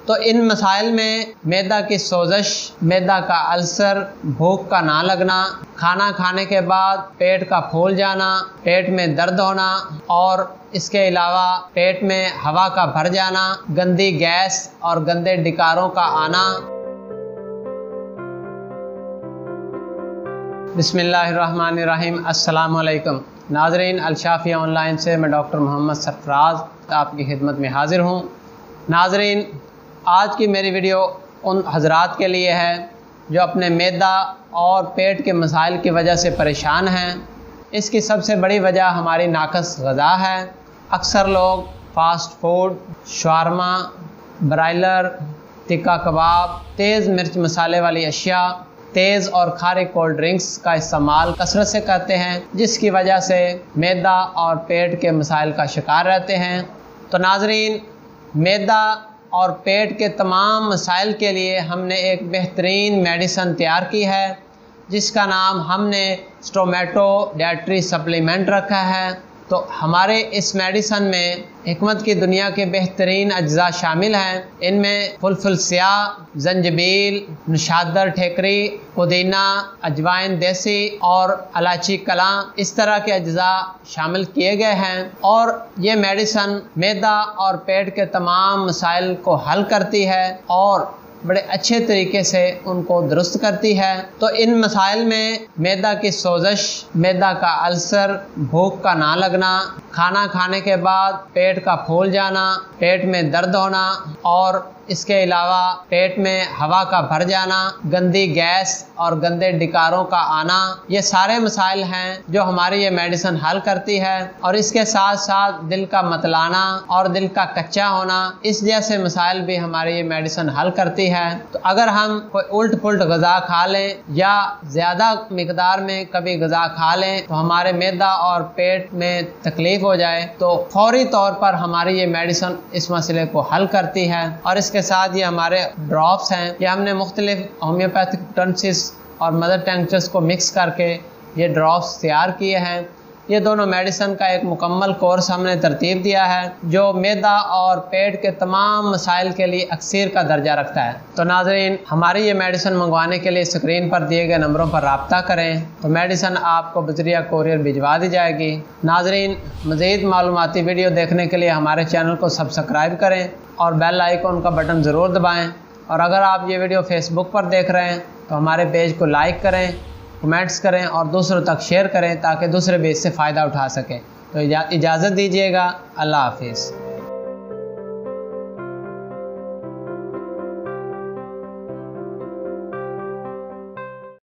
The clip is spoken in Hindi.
तो इन मसाइल में मैदा की सोजश, मैदा का अल्सर, भूख का ना लगना, खाना खाने के बाद पेट का फूल जाना, पेट में दर्द होना और इसके अलावा पेट में हवा का भर जाना, गंदी गैस और गंदे डिकारों का आना। बिस्मिल्लाहिर्रहमानिर्रहीम। अस्सलाम वालेकुम नाज़रीन, अलशाफिया ऑनलाइन से मैं डॉक्टर मोहम्मद सरफराज आपकी खिदमत में हाज़िर हूँ। नाज़रीन, आज की मेरी वीडियो उन हज़रात के लिए है जो अपने मैदा और पेट के मसाइल की वजह से परेशान हैं। इसकी सबसे बड़ी वजह हमारी नाक़स ग़ज़ा है। अक्सर लोग fast food, shawarma, broiler, tikka कबाब, तेज़ मिर्च मसाले वाली अशिया, तेज़ और खारे कोल्ड ड्रिंक्स का इस्तेमाल कसरत से करते हैं, जिसकी वजह से मैदा और पेट के मसाइल का शिकार रहते हैं। तो नाज़रीन, मैदा और पेट के तमाम मसाइल के लिए हमने एक बेहतरीन मेडिसन तैयार की है, जिसका नाम हमने स्टोमेटो डाइटरी सप्लीमेंट रखा है। तो हमारे इस मेडिसन में हिकमत की दुनिया के बेहतरीन अज्जा शामिल हैं। इनमें फुलफुल स्याह, जंजबील, निशादर ठेकरी, पुदीना, अजवाइन देसी और इलायची कलां, इस तरह के अज्जा शामिल किए गए हैं। और ये मेडिसन मैदा और पेट के तमाम मसाइल को हल करती है और बड़े अच्छे तरीके से उनको दुरुस्त करती है। तो इन मसाइल में मैदा की सोजश, मैदा का अल्सर, भूख का ना लगना, खाना खाने के बाद पेट का फूल जाना, पेट में दर्द होना और इसके अलावा पेट में हवा का भर जाना, गंदी गैस और गंदे डिकारों का आना, ये सारे मसाइल हैं जो हमारी ये मेडिसन हल करती है। और इसके साथ साथ दिल का मतलाना और दिल का कच्चा होना, इस जैसे मसाइल भी हमारी ये मेडिसन हल करती है। तो अगर हम कोई उल्ट पुल्ट ग़ज़ा खा लें या ज़्यादा मिकदार में कभी ग़ज़ा खा लें तो हमारे मैदा और पेट में तकलीफ़ हो जाए, तो फौरी तौर पर हमारी ये मेडिसन इस मसले को हल करती है। और इसके साथ ये हमारे ड्रॉप्स हैं, ये हमने मुख्तलिफ होम्योपैथिक टॉन्सिस और मदर टिंक्चर्स को मिक्स करके ये ड्रॉप्स तैयार किए हैं। ये दोनों मेडिसन का एक मुकम्मल कोर्स हमने तरतीब दिया है, जो मैदा और पेट के तमाम मसाइल के लिए अक्सीर का दर्जा रखता है। तो नाज़रीन, हमारी ये मेडिसन मंगवाने के लिए स्क्रीन पर दिए गए नंबरों पर रब्ता करें, तो मेडिसन आपको बज़रिया कोरियर भिजवा दी जाएगी। नाज़रीन, मज़ीद मालूमाती वीडियो देखने के लिए हमारे चैनल को सब्सक्राइब करें और बेल आइकन का बटन ज़रूर दबाएँ। और अगर आप ये वीडियो फेसबुक पर देख रहे हैं तो हमारे पेज को लाइक करें, कमेंट्स करें और दूसरों तक शेयर करें ताकि दूसरे भी इससे फ़ायदा उठा सकें। तो इजाज़त दीजिएगा। अल्लाह हाफिज़।